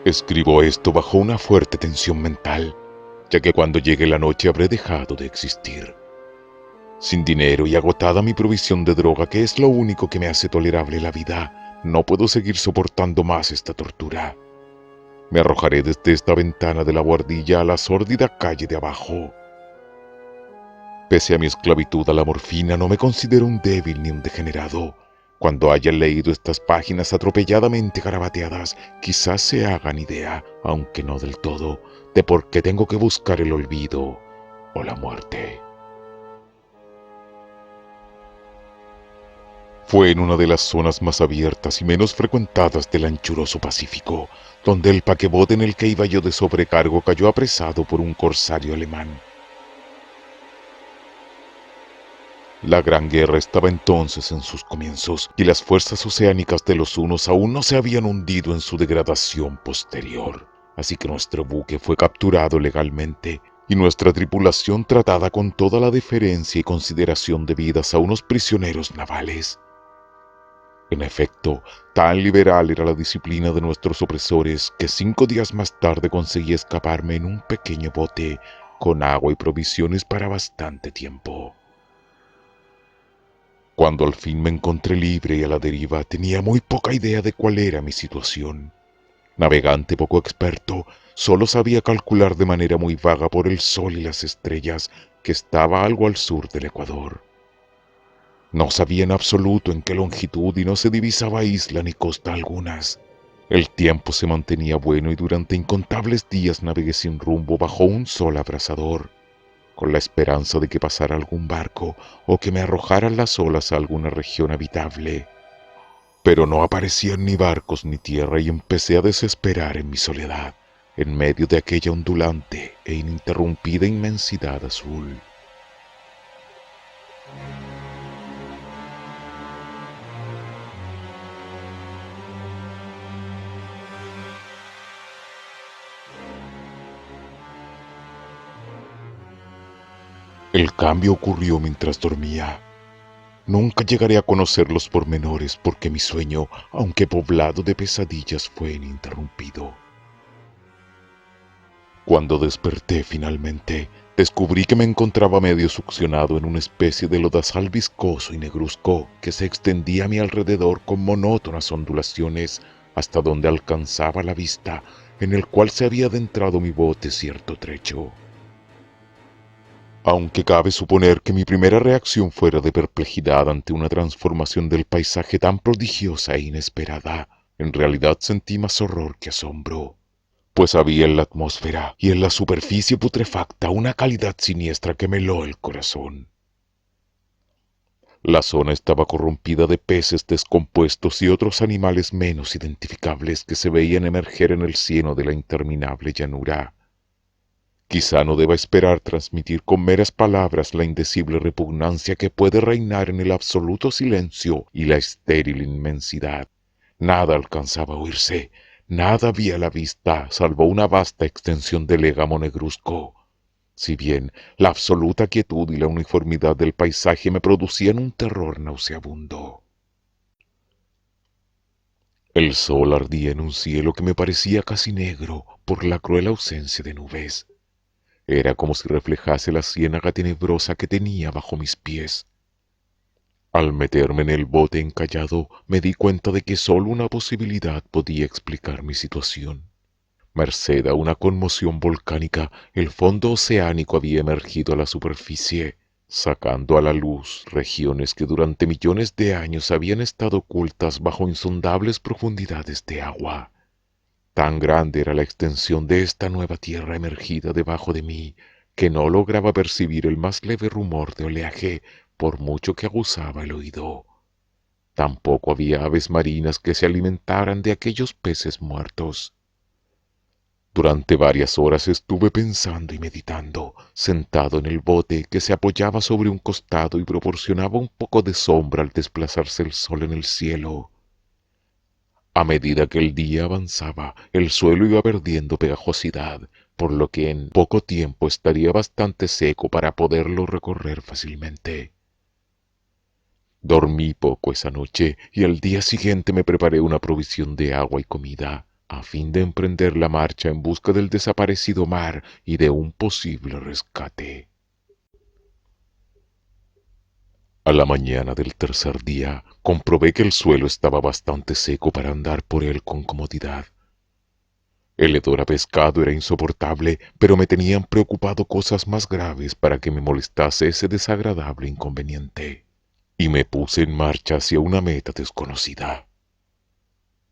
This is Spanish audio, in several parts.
Escribo esto bajo una fuerte tensión mental, ya que cuando llegue la noche habré dejado de existir. Sin dinero y agotada mi provisión de droga, que es lo único que me hace tolerable la vida, no puedo seguir soportando más esta tortura. Me arrojaré desde esta ventana de la buhardilla a la sórdida calle de abajo. Pese a mi esclavitud a la morfina, no me considero un débil ni un degenerado. Cuando haya leído estas páginas atropelladamente garabateadas, quizás se hagan idea, aunque no del todo, de por qué tengo que buscar el olvido o la muerte. Fue en una de las zonas más abiertas y menos frecuentadas del anchuroso Pacífico, donde el paquebote en el que iba yo de sobrecargo cayó apresado por un corsario alemán. La Gran Guerra estaba entonces en sus comienzos y las fuerzas oceánicas de los hunos aún no se habían hundido en su degradación posterior. Así que nuestro buque fue capturado legalmente y nuestra tripulación tratada con toda la deferencia y consideración debidas a unos prisioneros navales. En efecto, tan liberal era la disciplina de nuestros opresores que 5 días más tarde conseguí escaparme en un pequeño bote con agua y provisiones para bastante tiempo. Cuando al fin me encontré libre y a la deriva, tenía muy poca idea de cuál era mi situación. Navegante poco experto, solo sabía calcular de manera muy vaga por el sol y las estrellas que estaba algo al sur del Ecuador. No sabía en absoluto en qué longitud y no se divisaba isla ni costa algunas. El tiempo se mantenía bueno y durante incontables días navegué sin rumbo bajo un sol abrasador, con la esperanza de que pasara algún barco o que me arrojaran las olas a alguna región habitable. Pero no aparecían ni barcos ni tierra y empecé a desesperar en mi soledad, en medio de aquella ondulante e ininterrumpida inmensidad azul. El cambio ocurrió mientras dormía. Nunca llegaré a conocer los pormenores porque mi sueño, aunque poblado de pesadillas, fue ininterrumpido. Cuando desperté finalmente, descubrí que me encontraba medio succionado en una especie de lodazal viscoso y negruzco que se extendía a mi alrededor con monótonas ondulaciones hasta donde alcanzaba la vista, en el cual se había adentrado mi bote cierto trecho. Aunque cabe suponer que mi primera reacción fuera de perplejidad ante una transformación del paisaje tan prodigiosa e inesperada, en realidad sentí más horror que asombro, pues había en la atmósfera y en la superficie putrefacta una calidad siniestra que me heló el corazón. La zona estaba corrompida de peces descompuestos y otros animales menos identificables que se veían emerger en el cieno de la interminable llanura. Quizá no deba esperar transmitir con meras palabras la indecible repugnancia que puede reinar en el absoluto silencio y la estéril inmensidad. Nada alcanzaba a oírse, nada había a la vista, salvo una vasta extensión de légamo negruzco. Si bien la absoluta quietud y la uniformidad del paisaje me producían un terror nauseabundo. El sol ardía en un cielo que me parecía casi negro por la cruel ausencia de nubes. Era como si reflejase la ciénaga tenebrosa que tenía bajo mis pies. Al meterme en el bote encallado, me di cuenta de que sólo una posibilidad podía explicar mi situación. Merced a una conmoción volcánica, el fondo oceánico había emergido a la superficie, sacando a la luz regiones que durante millones de años habían estado ocultas bajo insondables profundidades de agua. Tan grande era la extensión de esta nueva tierra emergida debajo de mí, que no lograba percibir el más leve rumor de oleaje, por mucho que aguzaba el oído. Tampoco había aves marinas que se alimentaran de aquellos peces muertos. Durante varias horas estuve pensando y meditando, sentado en el bote que se apoyaba sobre un costado y proporcionaba un poco de sombra al desplazarse el sol en el cielo. A medida que el día avanzaba, el suelo iba perdiendo pegajosidad, por lo que en poco tiempo estaría bastante seco para poderlo recorrer fácilmente. Dormí poco esa noche y al día siguiente me preparé una provisión de agua y comida. a fin de emprender la marcha en busca del desaparecido mar y de un posible rescate. A la mañana del tercer día, comprobé que el suelo estaba bastante seco para andar por él con comodidad. El hedor a pescado era insoportable, pero me tenían preocupado cosas más graves para que me molestase ese desagradable inconveniente, y me puse en marcha hacia una meta desconocida.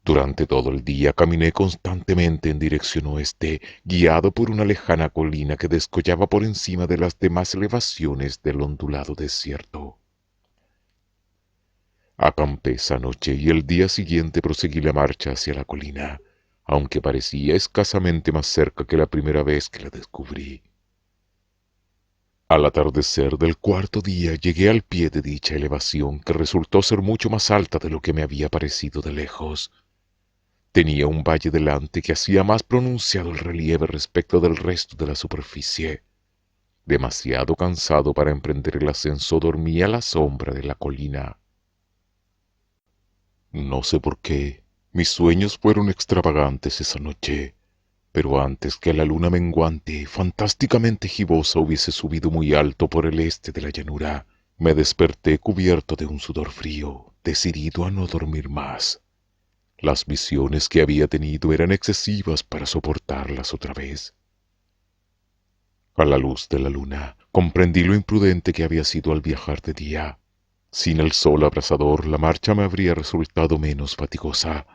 Durante todo el día caminé constantemente en dirección oeste, guiado por una lejana colina que descollaba por encima de las demás elevaciones del ondulado desierto. Acampé esa noche y el día siguiente proseguí la marcha hacia la colina, aunque parecía escasamente más cerca que la primera vez que la descubrí. Al atardecer del cuarto día llegué al pie de dicha elevación, que resultó ser mucho más alta de lo que me había parecido de lejos. Tenía un valle delante que hacía más pronunciado el relieve respecto del resto de la superficie. Demasiado cansado para emprender el ascenso, dormí a la sombra de la colina. No sé por qué, mis sueños fueron extravagantes esa noche, pero antes que la luna menguante, fantásticamente gibosa, hubiese subido muy alto por el este de la llanura, me desperté cubierto de un sudor frío, decidido a no dormir más. Las visiones que había tenido eran excesivas para soportarlas otra vez. A la luz de la luna, comprendí lo imprudente que había sido al viajar de día. Sin el sol abrasador, la marcha me habría resultado menos fatigosa.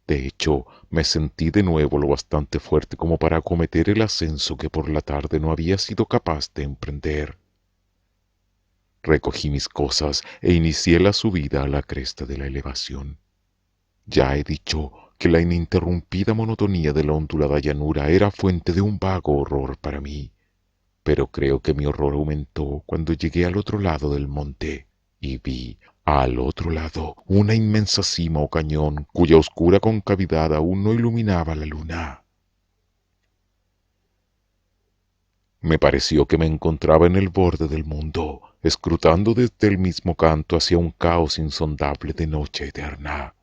De hecho, me sentí de nuevo lo bastante fuerte como para acometer el ascenso que por la tarde no había sido capaz de emprender. Recogí mis cosas e inicié la subida a la cresta de la elevación. Ya he dicho que la ininterrumpida monotonía de la ondulada llanura era fuente de un vago horror para mí, pero creo que mi horror aumentó cuando llegué al otro lado del monte y vi al otro lado una inmensa cima o cañón cuya oscura concavidad aún no iluminaba la luna. Me pareció que me encontraba en el borde del mundo, escrutando desde el mismo canto hacia un caos insondable de noche eterna.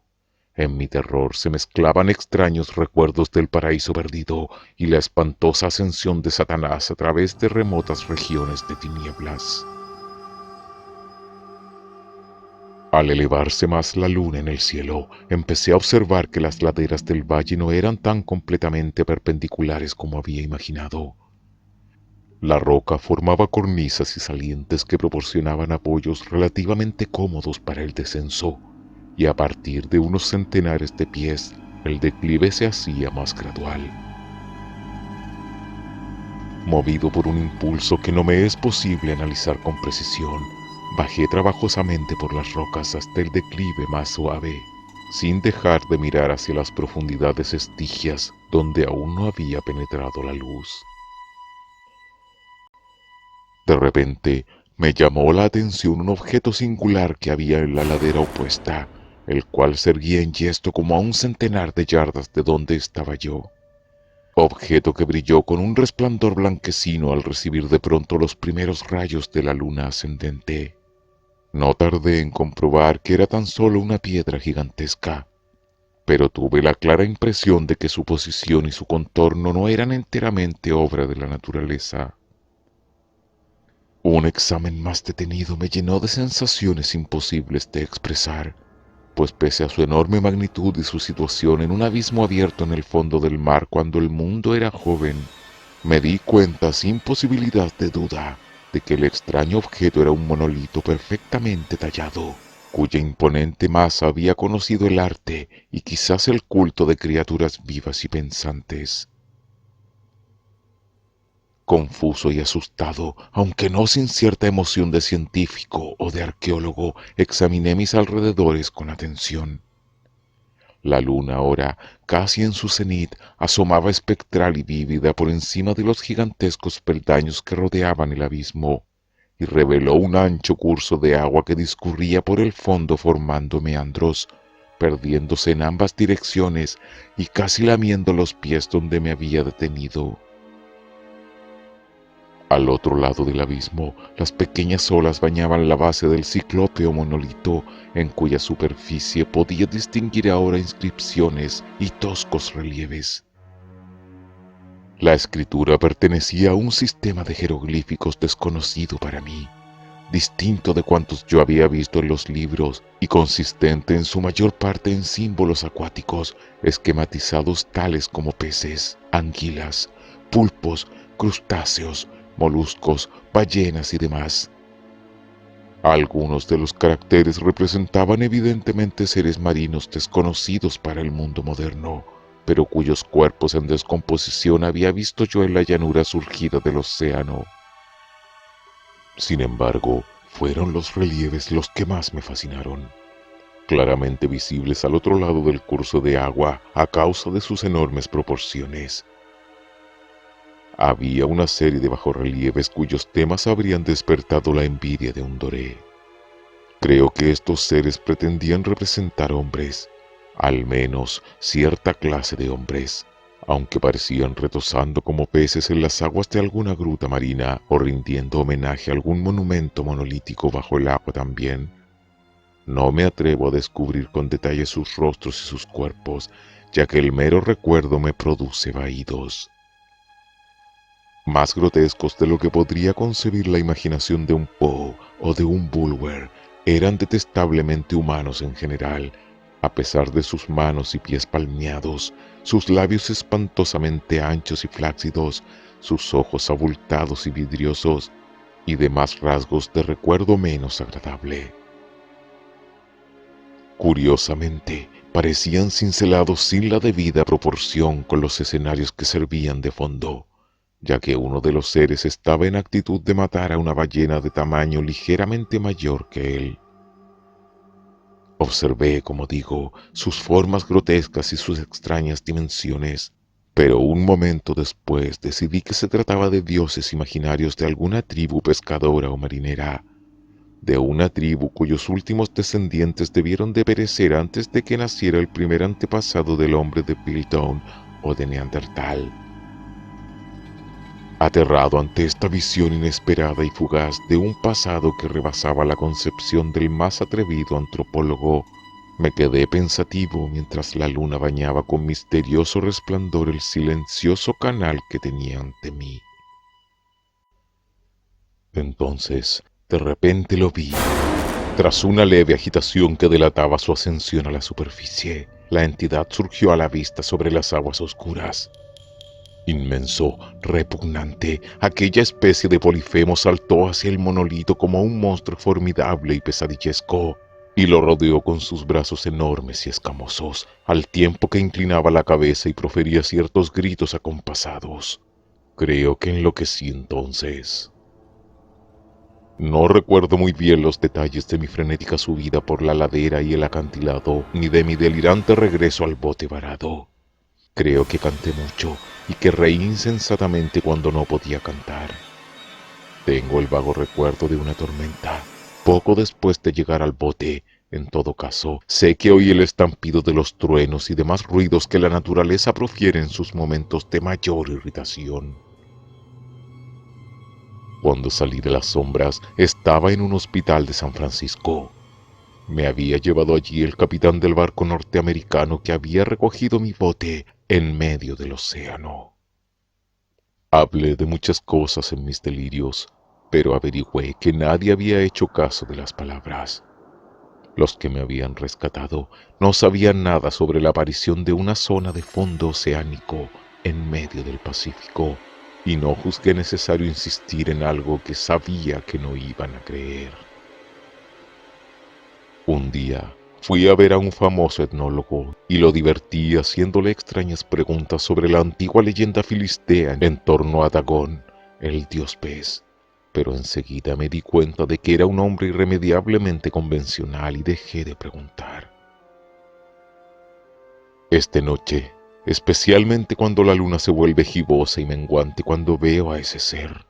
En mi terror se mezclaban extraños recuerdos del paraíso perdido y la espantosa ascensión de Satanás a través de remotas regiones de tinieblas. Al elevarse más la luna en el cielo, empecé a observar que las laderas del valle no eran tan completamente perpendiculares como había imaginado. La roca formaba cornisas y salientes que proporcionaban apoyos relativamente cómodos para el descenso, y a partir de unos centenares de pies, el declive se hacía más gradual. Movido por un impulso que no me es posible analizar con precisión, bajé trabajosamente por las rocas hasta el declive más suave, sin dejar de mirar hacia las profundidades estigias donde aún no había penetrado la luz. De repente, me llamó la atención un objeto singular que había en la ladera opuesta, el cual se erguía en yesto como a un centenar de yardas de donde estaba yo. Objeto que brilló con un resplandor blanquecino al recibir de pronto los primeros rayos de la luna ascendente. No tardé en comprobar que era tan solo una piedra gigantesca, pero tuve la clara impresión de que su posición y su contorno no eran enteramente obra de la naturaleza. Un examen más detenido me llenó de sensaciones imposibles de expresar, pues pese a su enorme magnitud y su situación en un abismo abierto en el fondo del mar cuando el mundo era joven, me di cuenta sin posibilidad de duda de que el extraño objeto era un monolito perfectamente tallado, cuya imponente masa había conocido el arte y quizás el culto de criaturas vivas y pensantes. Confuso y asustado, aunque no sin cierta emoción de científico o de arqueólogo, examiné mis alrededores con atención. La luna ahora, casi en su cenit, asomaba espectral y vívida por encima de los gigantescos peldaños que rodeaban el abismo, y reveló un ancho curso de agua que discurría por el fondo formando meandros, perdiéndose en ambas direcciones y casi lamiendo los pies donde me había detenido. Al otro lado del abismo, las pequeñas olas bañaban la base del ciclópeo monolito, en cuya superficie podía distinguir ahora inscripciones y toscos relieves. La escritura pertenecía a un sistema de jeroglíficos desconocido para mí, distinto de cuantos yo había visto en los libros y consistente en su mayor parte en símbolos acuáticos esquematizados tales como peces, anguilas, pulpos, crustáceos, moluscos, ballenas y demás. Algunos de los caracteres representaban evidentemente seres marinos desconocidos para el mundo moderno, pero cuyos cuerpos en descomposición había visto yo en la llanura surgida del océano. Sin embargo, fueron los relieves los que más me fascinaron, claramente visibles al otro lado del curso de agua a causa de sus enormes proporciones. Había una serie de bajorrelieves cuyos temas habrían despertado la envidia de un doré. Creo que estos seres pretendían representar hombres, al menos cierta clase de hombres, aunque parecían retozando como peces en las aguas de alguna gruta marina o rindiendo homenaje a algún monumento monolítico bajo el agua también. No me atrevo a descubrir con detalle sus rostros y sus cuerpos, ya que el mero recuerdo me produce vaídos. Más grotescos de lo que podría concebir la imaginación de un Poe o de un Bulwer, eran detestablemente humanos en general, a pesar de sus manos y pies palmeados, sus labios espantosamente anchos y flácidos, sus ojos abultados y vidriosos, y demás rasgos de recuerdo menos agradable. Curiosamente, parecían cincelados sin la debida proporción con los escenarios que servían de fondo, ya que uno de los seres estaba en actitud de matar a una ballena de tamaño ligeramente mayor que él. Observé, como digo, sus formas grotescas y sus extrañas dimensiones, pero un momento después decidí que se trataba de dioses imaginarios de alguna tribu pescadora o marinera, de una tribu cuyos últimos descendientes debieron de perecer antes de que naciera el primer antepasado del hombre de Piltdown o de Neandertal. Aterrado ante esta visión inesperada y fugaz de un pasado que rebasaba la concepción del más atrevido antropólogo, me quedé pensativo mientras la luna bañaba con misterioso resplandor el silencioso canal que tenía ante mí. Entonces, de repente lo vi. Tras una leve agitación que delataba su ascensión a la superficie, la entidad surgió a la vista sobre las aguas oscuras. Inmenso, repugnante, aquella especie de Polifemo saltó hacia el monolito como un monstruo formidable y pesadillesco, y lo rodeó con sus brazos enormes y escamosos, al tiempo que inclinaba la cabeza y profería ciertos gritos acompasados. Creo que enloquecí entonces. No recuerdo muy bien los detalles de mi frenética subida por la ladera y el acantilado, ni de mi delirante regreso al bote varado. Creo que canté mucho y que reí insensatamente cuando no podía cantar. Tengo el vago recuerdo de una tormenta. Poco después de llegar al bote, en todo caso, sé que oí el estampido de los truenos y demás ruidos que la naturaleza profiere en sus momentos de mayor irritación. Cuando salí de las sombras, estaba en un hospital de San Francisco. Me había llevado allí el capitán del barco norteamericano que había recogido mi bote en medio del océano. Hablé de muchas cosas en mis delirios, pero averigüé que nadie había hecho caso de las palabras. Los que me habían rescatado no sabían nada sobre la aparición de una zona de fondo oceánico en medio del Pacífico, y no juzgué necesario insistir en algo que sabía que no iban a creer. Un día fui a ver a un famoso etnólogo y lo divertí haciéndole extrañas preguntas sobre la antigua leyenda filistea en torno a Dagón, el dios pez, pero enseguida me di cuenta de que era un hombre irremediablemente convencional y dejé de preguntar. Esta noche, especialmente cuando la luna se vuelve gibosa y menguante cuando veo a ese ser,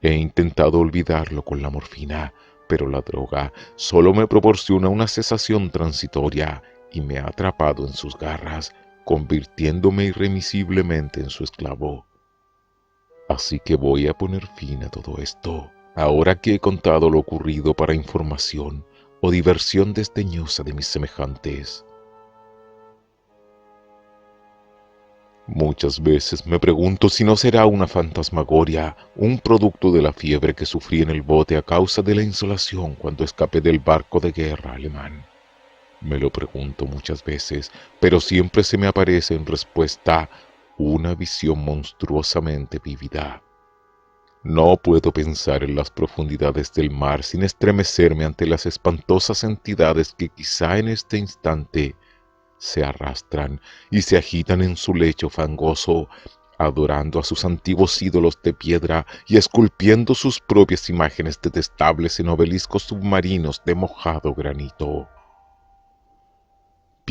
he intentado olvidarlo con la morfina, pero la droga solo me proporciona una cesación transitoria y me ha atrapado en sus garras, convirtiéndome irremisiblemente en su esclavo. Así que voy a poner fin a todo esto, ahora que he contado lo ocurrido para información o diversión desdeñosa de mis semejantes. Muchas veces me pregunto si no será una fantasmagoria, un producto de la fiebre que sufrí en el bote a causa de la insolación cuando escapé del barco de guerra alemán. Me lo pregunto muchas veces, pero siempre se me aparece en respuesta una visión monstruosamente vívida. No puedo pensar en las profundidades del mar sin estremecerme ante las espantosas entidades que quizá en este instante se arrastran y se agitan en su lecho fangoso, adorando a sus antiguos ídolos de piedra y esculpiendo sus propias imágenes detestables en obeliscos submarinos de mojado granito.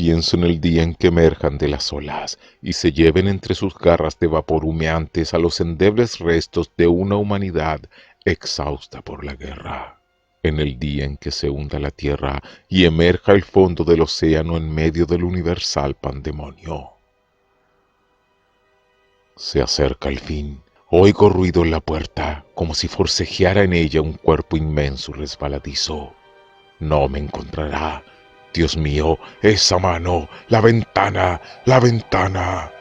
Pienso en el día en que emerjan de las olas y se lleven entre sus garras de vapor humeantes a los endebles restos de una humanidad exhausta por la guerra. En el día en que se hunda la tierra y emerja el fondo del océano en medio del universal pandemonio. Se acerca el fin. Oigo ruido en la puerta, como si forcejeara en ella un cuerpo inmenso y resbaladizo. No me encontrará. Dios mío, esa mano, la ventana, la ventana.